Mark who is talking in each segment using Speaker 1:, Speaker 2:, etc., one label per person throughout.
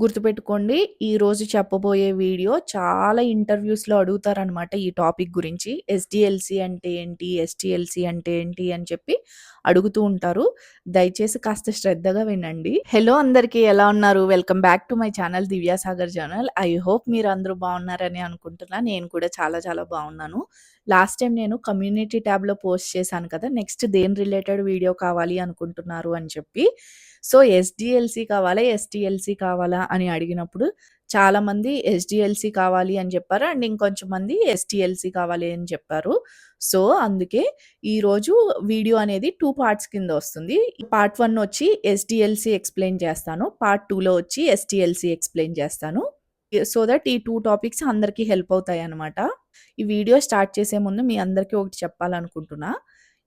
Speaker 1: గుర్తుపెట్టుకోండి. ఈరోజు చెప్పబోయే వీడియో చాలా ఇంటర్వ్యూస్‌లో అడుగుతారనమాట ఈ టాపిక్ గురించి. ఎస్‌డీఎల్‌సీ అంటే ఏంటి? ఎస్‌టీఎల్‌సీ అంటే ఏంటి? అని చెప్పి అడుగుతూ ఉంటారు. దయచేసి కాస్త శ్రద్ధగా వినండి. హలో అందరికీ ఎలా ఉన్నారు? Welcome back to my channel 'Divyasagar journal'. I hope మీరందరూ బాగున్నారని అనుకుంటున్నా. నేను కూడా చాలా చాలా బాగున్నాను. లాస్ట్ టైమ్ నేను కమ్యూనిటీ ట్యాబ్‌లో పోస్ట్ చేశాను కదా! నెక్స్ట్ దేని రిలేటెడ్ వీడియో కావాలి అనుకుంటున్నారు అని చెప్పి. సో, ఎస్‌డీఎల్‌సీ కావాలా? ఎస్‌టీఎల్‌సీ కావాలా? అని అడిగినప్పుడు చాలామంది ఎస్‌డీఎల్‌సీ కావాలి అని చెప్పారు. అండ్ ఇంకొంచెం మంది ఎస్‌టీఎల్‌సీ కావాలి అని చెప్పారు. సో, అందుకే ఈరోజు వీడియో అనేది 2 పార్ట్స్ కింద వస్తుంది. పార్ట్ 1 వచ్చి ఎస్‌డీఎల్‌సీ ఎక్స్‌ప్లెయిన్ చేస్తాను. పార్ట్ 2లో వచ్చి ఎస్‌టీఎల్‌సీ ఎక్స్‌ప్లెయిన్ చేస్తాను. సో దట్ ఈ 2 టాపిక్స్ అందరికీ హెల్ప్ అవుతాయన్నమాట. ఈ వీడియో స్టార్ట్ చేసే ముందు మీ అందరికీ ఒకటి చెప్పాలనుకుంటున్నా.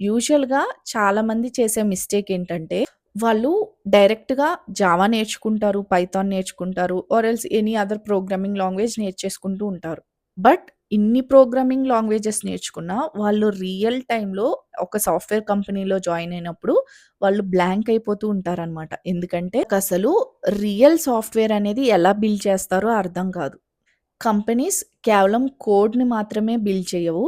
Speaker 1: యూజువల్‌గా చాలామంది చేసే మిస్టేక్ ఏంటంటే వాళ్ళు డైరెక్ట్‌గా జావా నేర్చుకుంటారు, పైథాన్ నేర్చుకుంటారు or else any other programming language నేర్చేసుకుంటూ ఉంటారు. బట్ ఇన్ని ప్రోగ్రామింగ్ లాంగ్వేజెస్ నేర్చుకున్నా వాళ్ళు రియల్ టైమ్‌లో ఒక సాఫ్ట్‌వేర్ కంపెనీలో జాయిన్ అయినప్పుడు వాళ్ళు బ్లాంక్ అయిపోతూ ఉంటారనమాట. ఎందుకంటే అసలు రియల్ సాఫ్ట్‌వేర్ అనేది ఎలా బిల్డ్ చేస్తారో అర్థం కాదు. కంపెనీస్ కేవలం కోడ్‌ని మాత్రమే బిల్డ్ చేయవు.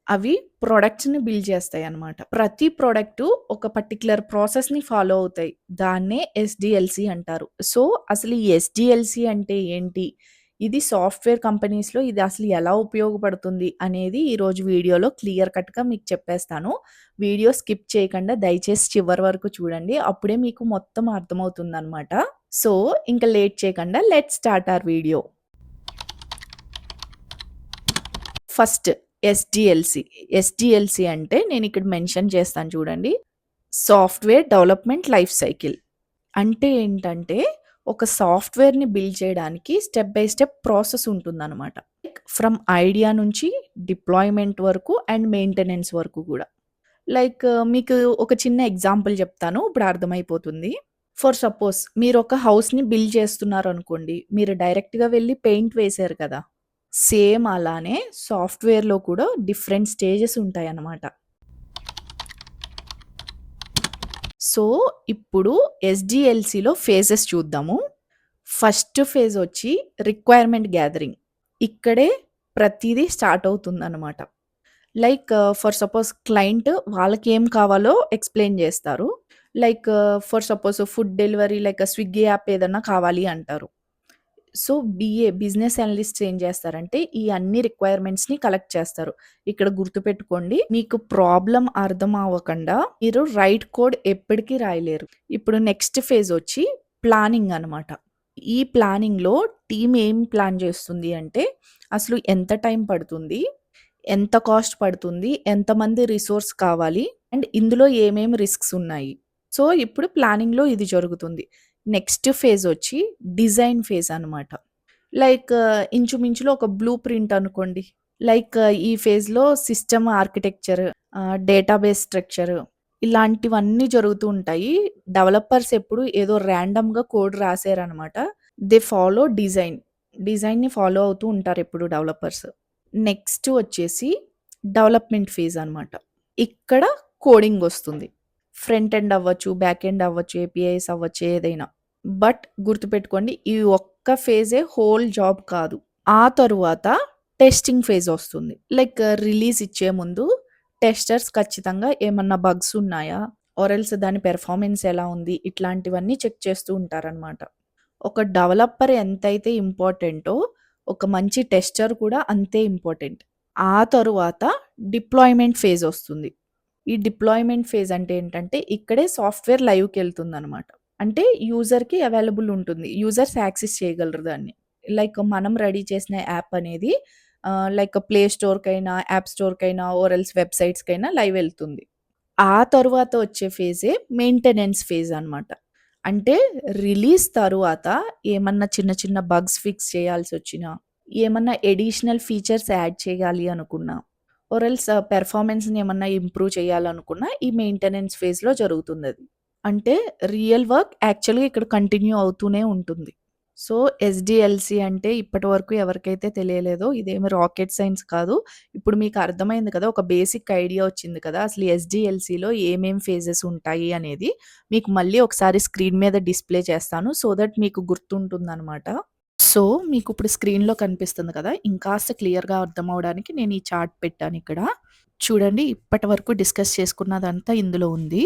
Speaker 1: అవి ప్రొడక్ట్స్‌ని బిల్డ్ చేస్తాయన్నమాట. ప్రతి ప్రొడక్టు ఒక పర్టిక్యులర్ ప్రాసెస్‌ని ఫాలో అవుతాయి. దాన్నే ఎస్‌డీఎల్‌సీ అంటారు. సో, అసలు ఈ ఎస్‌డీఎల్‌సీ అంటే ఏంటి? ఇది సాఫ్ట్‌వేర్ కంపెనీస్‌లో ఇది అసలు ఎలా ఉపయోగపడుతుంది అనేది ఈరోజు వీడియోలో క్లియర్ కట్‌గా మీకు చెప్పేస్తాను. వీడియో స్కిప్ చేయకుండా దయచేసి చివరి వరకు చూడండి. అప్పుడే మీకు మొత్తం అర్థమవుతుందన్నమాట. సో, ఇంక లేట్ చేయకుండా let's start our video. First SDLC. SDLC అంటే నేనిక్కడ మెన్షన్ చేస్తాను చూడండి. Software development life cycle. అంటే ఏంటంటే, ఒక సాఫ్ట్‌వేర్‌ని బిల్డ్ చేయడానికి స్టెప్ బై స్టెప్ ప్రాసెస్ ఉంటుందనమాట. ఫ్రమ్ ఐడియా నుంచి డిప్లాయ్‌మెంట్ వరకు అండ్ మెయింటెనెన్స్ వరకు గూడా. మీకు ఒక చిన్న ఎగ్జాంపుల్ చెప్తాను. ఇప్పుడు అర్థమైపోతుంది. ఫర్ సపోజ్ మీరొక హౌస్‌ని బిల్డ్ చేస్తున్నారనుకోండి. మీరు డైరెక్ట్‌గా వెళ్లి పెయింట్ వేశారు కదా! సేమ్ అలానే సాఫ్ట్‌వేర్‌లో కూడా డిఫరెంట్ స్టేజెస్ ఉంటాయన్నమాట. సో, ఇప్పుడు ఎస్‌డీఎల్‌సీలో ఫేజెస్ చూద్దాము. ఫస్ట్ ఫేజ్ వచ్చి రిక్వైర్మెంట్ గ్యాదరింగ్. ఇక్కడే ప్రతీదీ స్టార్ట్ అవుతుందన్నమాట. ఫర్ సపోజ్ క్లయింట్ వాళ్ళకేం కావాలో ఎక్స్‌ప్లెయిన్ చేస్తారు. For suppose food delivery Swiggy app ఏదన్నా కావాలి అంటారు. సో, బిజినెస్ అనలిస్ట్స్ ఏం చేస్తారంటే, ఈ అన్ని రిక్వైర్మెంట్స్‌ని కలెక్ట్ చేస్తారు. ఇక్కడ గుర్తుపెట్టుకోండి, మీకు ప్రాబ్లమ్ అర్థం అవ్వకండా మీరు రైట్ కోడ్ ఎప్పటికి రాయలేరు. ఇప్పుడు నెక్స్ట్ ఫేజ్ వచ్చి ప్లానింగ్ అనమాట. ఈ ప్లానింగ్‌లో టీమ్ ఏం ప్లాన్ చేస్తుంది అంటే, అసలు ఎంత టైం పడుతుంది? ఎంత కాస్ట్ పడుతుంది? ఎంతమంది రిసోర్స్ కావాలి? అండ్ ఇందులో ఏమేమి రిస్క్స్ ఉన్నాయి? సో, ఇప్పుడు ప్లానింగ్‌లో ఇది జరుగుతుంది. నెక్స్ట్ ఫేజ్ వచ్చి డిజైన్ ఫేజ్ అనమాట. ఇంచుమించులో ఒక బ్లూ ప్రింట్ అనుకోండి. ఈ ఫేజ్‌లో సిస్టమ్ ఆర్కిటెక్చర్, డేటాబేస్ స్ట్రక్చర్ ఇలాంటివన్నీ జరుగుతూ ఉంటాయి. డెవలపర్స్ ఎప్పుడు ఏదో ర్యాండమ్‌గా కోడ్ రాసారనమాట. They follow design. డిజైన్‌ని ఫాలో అవుతూ ఉంటారు ఎప్పుడు డెవలపర్స్. నెక్స్ట్ వచ్చేసి డెవలప్‌మెంట్ ఫేజ్ అనమాట. ఇక్కడ కోడింగ్ వస్తుంది. ఫ్రంట్ ఎండ్ అవ్వచ్చు, బ్యాక్ ఎండ్ అవ్వచ్చు, ఏపీఐస్ అవ్వచ్చు ఏదైనా. బట్ గుర్తుపెట్టుకోండి ఈ ఒక్క ఫేజే హోల్ జాబ్ కాదు. ఆ తరువాత టెస్టింగ్ ఫేజ్ వస్తుంది. రిలీజ్ ఇచ్చే ముందు టెస్టర్స్ ఖచ్చితంగా ఏమన్నా బగ్స్ ఉన్నాయా? ఆర్ ఎల్స్ దాని పెర్ఫార్మెన్స్ ఎలా ఉంది? ఇట్లాంటివన్నీ చెక్ చేస్తూ ఉంటారనమాట. ఒక డెవలపర్ ఎంతైతే ఇంపార్టెంటో ఒక మంచి టెస్టర్ కూడా అంతే ఇంపార్టెంట్. ఆ తరువాత డిప్లాయ్‌మెంట్ ఫేజ్ వస్తుంది. ఈ డిప్లాయ్‌మెంట్ ఫేజ్ అంటే ఏంటంటే, ఇక్కడే సాఫ్ట్‌వేర్ లైవ్‌కెళ్తుందనమాట. అంటే యూజర్‌కి అవైలబుల్ ఉంటుంది. యూజర్స్ యాక్సెస్ చేయగలరు దాన్ని. మనం రెడీ చేసిన యాప్ అనేది ప్లే స్టోర్‌కైనా, యాప్ స్టోర్‌కైనా ఆర్ ఎల్స్ వెబ్‌సైట్స్‌కైనా లైవ్ ఎళ్తుంది. ఆ తరువాత వచ్చే ఫేజే మెయింటెనెన్స్ ఫేజ్ అనమాట. అంటే రిలీజ్ తరువాత ఏమన్నా చిన్న చిన్న బగ్స్ ఫిక్స్ చేయాల్సొచ్చినా, ఏమన్నా అడిషనల్ ఫీచర్స్ యాడ్ చేయాలి అనుకున్నా, ఆర్ ఎల్స్ పెర్ఫార్మన్స్‌ని ఏమన్నా ఇంప్రూవ్ చేయాలనుకున్నా ఈ మెయింటెనెన్స్ ఫేజ్‌లో జరుగుతుందది. అంటే రియల్ వర్క్ యాక్చువల్‌గా ఇక్కడ కంటిన్యూ అవుతూనే ఉంటుంది. సో, ఎస్‌డీఎల్‌సీ అంటే ఇప్పటివరకు ఎవరికైతే తెలియలేదో ఇదేమి రాకెట్ సైన్స్ కాదు. ఇప్పుడు మీకు అర్థమైంది కదా! ఒక బేసిక్ ఐడియా వచ్చింది కదా! అసలు ఎస్‌డీఎల్‌సీలో ఏమేం ఫేజెస్ ఉంటాయి అనేది. మీకు మళ్ళీ ఒకసారి స్క్రీన్ మీద డిస్‌ప్లే చేస్తాను. సో దట్ మీకు గుర్తుంటుందనమాట. సో, మీకిప్పుడు స్క్రీన్‌లో కనిపిస్తుంది కదా! ఇంకాస్త క్లియర్‌గా అర్థమవ్వడానికి నేను ఈ చార్ట్ పెట్టానిక్కడ. చూడండి ఇప్పటి వరకు డిస్కస్ చేసుకున్నదంతా ఇందులో ఉంది.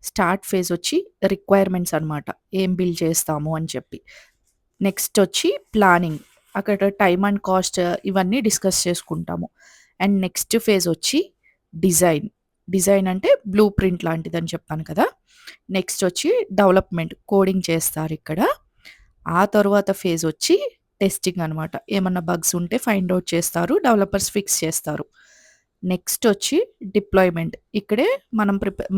Speaker 1: స్టార్ట్ ఫేజ్ వచ్చి రిక్వైర్మెంట్స్ అనమాట. ఏం బిల్డ్ చేస్తాము అని చెప్పి. నెక్స్ట్ వచ్చి ప్లానింగ్. అక్కడ టైమ్ అండ్ కాస్ట్ ఇవన్నీ డిస్కస్ చేసుకుంటాము. అండ్ నెక్స్ట్ ఫేజ్ వచ్చి డిజైన్. డిజైన్ అంటే బ్లూ ప్రింట్ లాంటిదని చెప్పాను కదా! నెక్స్ట్ వచ్చి డెవలప్‌మెంట్ కోడింగ్ చేస్తారిక్కడ. ఆ తరువాత ఫేజ్ వచ్చి టెస్టింగ్ అనమాట. ఏమన్నా బగ్స్ ఉంటే ఫైండ్ ఔట్ చేస్తారు. డెవలపర్స్ ఫిక్స్ చేస్తారు. నెక్స్ట్ వచ్చి డిప్లాయ్‌మెంట్. ఇక్కడే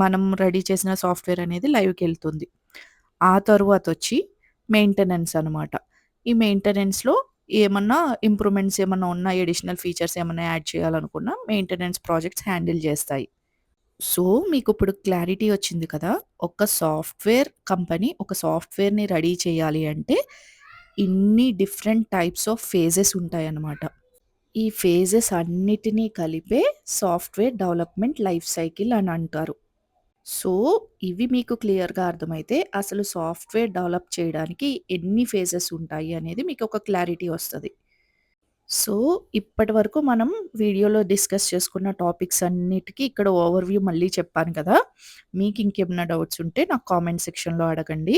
Speaker 1: మనం రెడీ చేసిన సాఫ్ట్‌వేర్ అనేది లైవ్‌కెళ్తుంది. ఆ తరువాతొచ్చి మెయింటెనెన్స్ అనమాట. ఈ మెయింటెనెన్స్‌లో ఏమన్నా ఇంప్రూవ్‌మెంట్స్ ఏమన్నా ఉన్నా, అడిషనల్ ఫీచర్స్ ఏమన్నా యాడ్ చేయాలనుకున్నా మెయింటెనెన్స్ ప్రాజెక్ట్స్ హ్యాండిల్ చేస్తాయి. సో, మీకిప్పుడు క్లారిటీ వచ్చింది కదా! ఒక సాఫ్ట్‌వేర్ కంపెనీ ఒక సాఫ్ట్‌వేర్‌ని రెడీ చేయాలి అంటే ఇన్ని డిఫరెంట్ టైప్స్ ఆఫ్ ఫేజెస్ ఉంటాయన్నమాట. ఈ ఫేజెస్ అన్నిటిని కలిపే సాఫ్ట్‌వేర్ డెవలప్‌మెంట్ లైఫ్ సైకిల్ అని అంటారు. సో, ఇవి మీకు క్లియర్‌గా అర్థమైతే అసలు సాఫ్ట్‌వేర్ డెవలప్ చేయడానికి ఎన్ని ఫేజెస్ ఉంటాయి అనేది మీకు ఒక క్లారిటీ వస్తది. సో, ఇప్పటివరకు మనం వీడియోలో డిస్కస్ చేసుకున్న టాపిక్స్ అన్నిటికి ఇక్కడ ఓవర్‌వ్యూ మళ్ళీ చెప్పాను కదా! మీకు ఇంకేమన్నా డౌట్స్ ఉంటే నాకు కామెంట్ సెక్షన్‌లో అడగండి.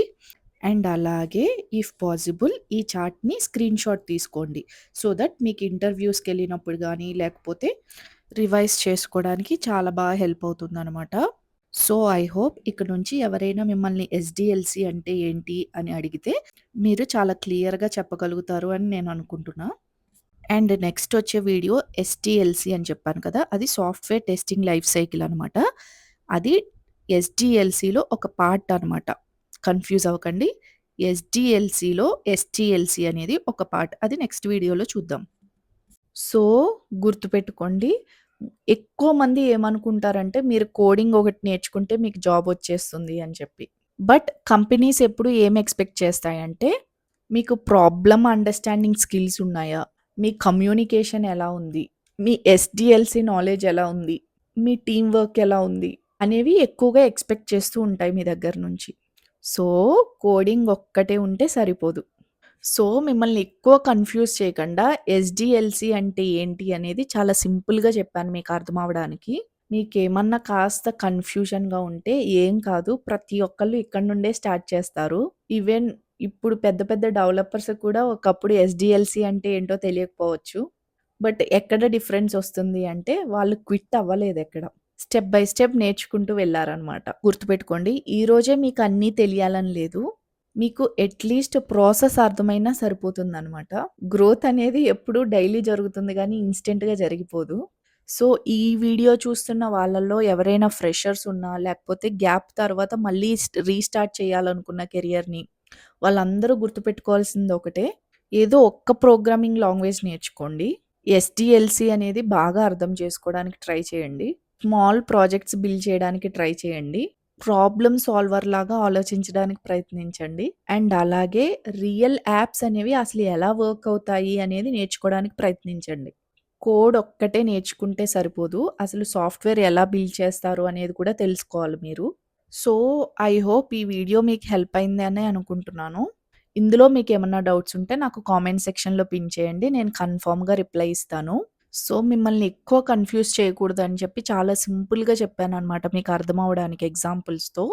Speaker 1: అండ్ అలాగే ఇఫ్ పాసిబుల్ ఈ చార్ట్‌ని స్క్రీన్‌షాట్ తీసుకోండి. సో దట్ మీకు ఇంటర్‌వ్యూస్‌కెళ్ళినప్పుడు గానీ, లేకపోతే రివైజ్ చేసుకోవడానికి చాలా బాగా హెల్ప్ అవుతుందనమాట. సో, ఐ హోప్ ఇక నుంచి ఎవరైనా మిమ్మల్ని ఎస్‌డీఎల్‌సీ అంటే ఏంటి అని అడిగితే, మీరు చాలా క్లియర్‌గా చెప్పగలుగుతారు అని నేను అనుకుంటున్నా. అండ్ నెక్స్ట్ వచ్చే వీడియో ఎస్‌టీఎల్‌సీ అని చెప్పాను కదా! అది సాఫ్ట్‌వేర్ టెస్టింగ్ లైఫ్ సైకిల్ అనమాట. అది ఎస్‌డీఎల్‌సీలో ఒక పార్ట్ అనమాట. కన్‌ఫ్యూజ్ అవ్వకండి. ఎస్‌డీఎల్‌సీలో ఎస్‌టీఎల్‌సీ అనేది ఒక పార్ట్. అది నెక్స్ట్ వీడియోలో చూద్దాం. సో, గుర్తుపెట్టుకోండి. ఎక్కువ మంది ఏమనుకుంటారంటే, మీరు కోడింగ్ ఒకటి నేర్చుకుంటే మీకు జాబ్ వచ్చేస్తుంది అని చెప్పి. బట్ కంపెనీస్ ఎప్పుడు ఏం ఎక్స్‌పెక్ట్ చేస్తాయంటే, మీకు ప్రాబ్లమ్ అండర్‌స్టాండింగ్ స్కిల్స్ ఉన్నాయా? మీ కమ్యూనికేషన్ ఎలా ఉంది? మీ ఎస్‌డీఎల్‌సీ నాలెడ్జ్ ఎలా ఉంది? మీ టీమ్ వర్క్ ఎలా ఉంది? అనేవి ఎక్కువగా ఎక్స్‌పెక్ట్ చేస్తూ ఉంటాయి మీ దగ్గర నుంచి. సో, కోడింగ్ ఒక్కటే ఉంటే సరిపోదు. సో, మిమ్మల్ని ఎక్కువ కన్‌ఫ్యూజ్ చేయకుండా ఎస్‌డీఎల్‌సీ అంటే ఏంటి అనేది చాలా సింపుల్‌గా చెప్పాను మీకు అర్థమవ్వడానికి. మీకేమన్నా కాస్త కన్‌ఫ్యూజన్‌గా ఉంటే ఏం కాదు. ప్రతి ఒక్కళ్ళు ఇక్కడి నుండే స్టార్ట్ చేస్తారు. ఈవెన్ ఇప్పుడు పెద్ద పెద్ద డెవలపర్స్ కూడా ఒకప్పుడు ఎస్‌డీఎల్‌సీ అంటే ఏంటో తెలియకపోవచ్చు. బట్ ఎక్కడ డిఫరెన్స్ ఒస్తుంది అంటే వాళ్ళు క్విట్ అవ్వలేదెక్కడ. స్టెప్ బై స్టెప్ నేర్చుకుంటూ వెళ్లారనమాట. గుర్తుపెట్టుకోండి. ఈరోజే మీకు అన్నీ తెలియాలని లేదు. మీకు అట్‌లీస్ట్ ప్రాసెస్ అర్థమైనా సరిపోతుందనమాట. గ్రోత్ అనేది ఎప్పుడూ డైలీ జరుగుతుంది గానీ, ఇన్‌స్టంట్‌గా జరిగిపోదు. సో, ఈ వీడియో చూస్తున్న వాళ్ళలో ఎవరైనా ఫ్రెషర్స్ ఉన్నా, లేకపోతే గ్యాప్ తర్వాత మళ్ళీ రీస్టార్ట్ చేయాలనుకున్న కెరియర్‌ని, వాళ్ళందరూ గుర్తుపెట్టుకోవాల్సింది ఒకటే. ఏదో ఒక్క ప్రోగ్రామింగ్ లాంగ్వేజ్ నేర్చుకోండి. ఎస్‌డీఎల్‌సీ అనేది బాగా అర్థం చేసుకోవడానికి ట్రై చేయండి. స్మాల్ ప్రాజెక్ట్స్ బిల్డ్ చేయడానికి ట్రై చేయండి. ప్రాబ్లమ్ సాల్వర్ లాగా ఆలోచించడానికి ప్రయత్నించండి. అండ్ అలాగే రియల్ యాప్స్ అనేవి అసలు ఎలా వర్క్ అవుతాయి అనేది నేర్చుకోవడానికి ప్రయత్నించండి. కోడ్ ఒక్కటే నేర్చుకుంటే సరిపోదు. అసలు సాఫ్ట్‌వేర్ ఎలా బిల్డ్ చేస్తారు అనేది కూడా తెలుసుకోవాలి మీరు. సో, ఐ హోప్ ఈ వీడియో మీకు హెల్ప్ అయిందనే అనుకుంటున్నాను. ఇందులో మీకేమన్నా డౌట్స్ ఉంటే నాకు కామెంట్ సెక్షన్‌లో పిన్ చేయండి. నేను కన్ఫర్మ్‌గా రిప్లై ఇస్తాను. సో, మిమ్మల్ని ఎక్కువ కన్‌ఫ్యూజ్ చేయకూడదని చెప్పి చాలా సింపుల్‌గా చెప్పాననమాట మీకు అర్థమవ్వడానికి ఎగ్జాంపుల్స్‌తో.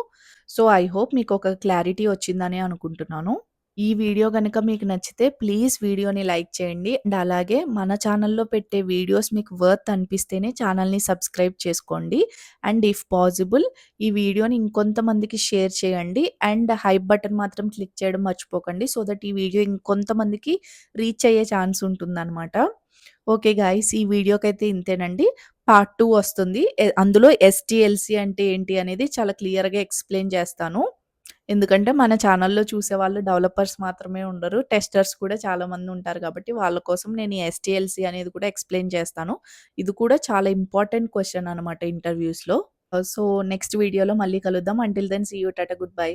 Speaker 1: సో, ఐ హోప్ మీకొక క్లారిటీ వచ్చిందనే అనుకుంటున్నాను. ఈ వీడియో గనక మీకు నచ్చితే ప్లీజ్ వీడియోని లైక్ చేయండి. అండ్ అలాగే మన ఛానల్‌లో పెట్టే వీడియోస్ మీకు వర్త్ అనిపిస్తేనే ఛానల్‌ని సబ్స్క్రైబ్ చేసుకోండి. అండ్ ఇఫ్ పాసిబుల్ ఈ వీడియోని ఇంకొంతమందికి షేర్ చేయండి. అండ్ హైప్ బటన్ మాత్రం క్లిక్ చేయడం మర్చిపోకండి. సో దట్ ఈ వీడియో ఇంకొంతమందికి రీచ్ అయ్యే ఛాన్స్ ఉంటుందనమాట. ఓకే గైస్ ఈ వీడియోకైతే ఇంతేనండి. పార్ట్ 2 వస్తుంది. అందులో ఎస్‌టీఎల్‌సీ అంటే ఏంటి అనేది చాలా క్లియర్‌గా ఎక్స్‌ప్లెయిన్ చేస్తాను. ఎందుకంటే మన ఛానల్‌లో చూసేవాళ్ళు డెవలపర్స్ మాత్రమే ఉండరు. టెస్టర్స్ కూడా చాలామంది ఉంటారు కాబట్టి వాళ్ళ కోసం నేను ఈ ఎస్‌టీఎల్‌సీ అనేది కూడా ఎక్స్‌ప్లెయిన్ చేస్తాను. ఇది కూడా చాలా ఇంపార్టెంట్ క్వెషన్ అనమాట ఇంటర్‌వ్యూస్‌లో. సో నెక్స్ట్ వీడియోలో మళ్ళీ కలుద్దాం. Until then see you tata good bye.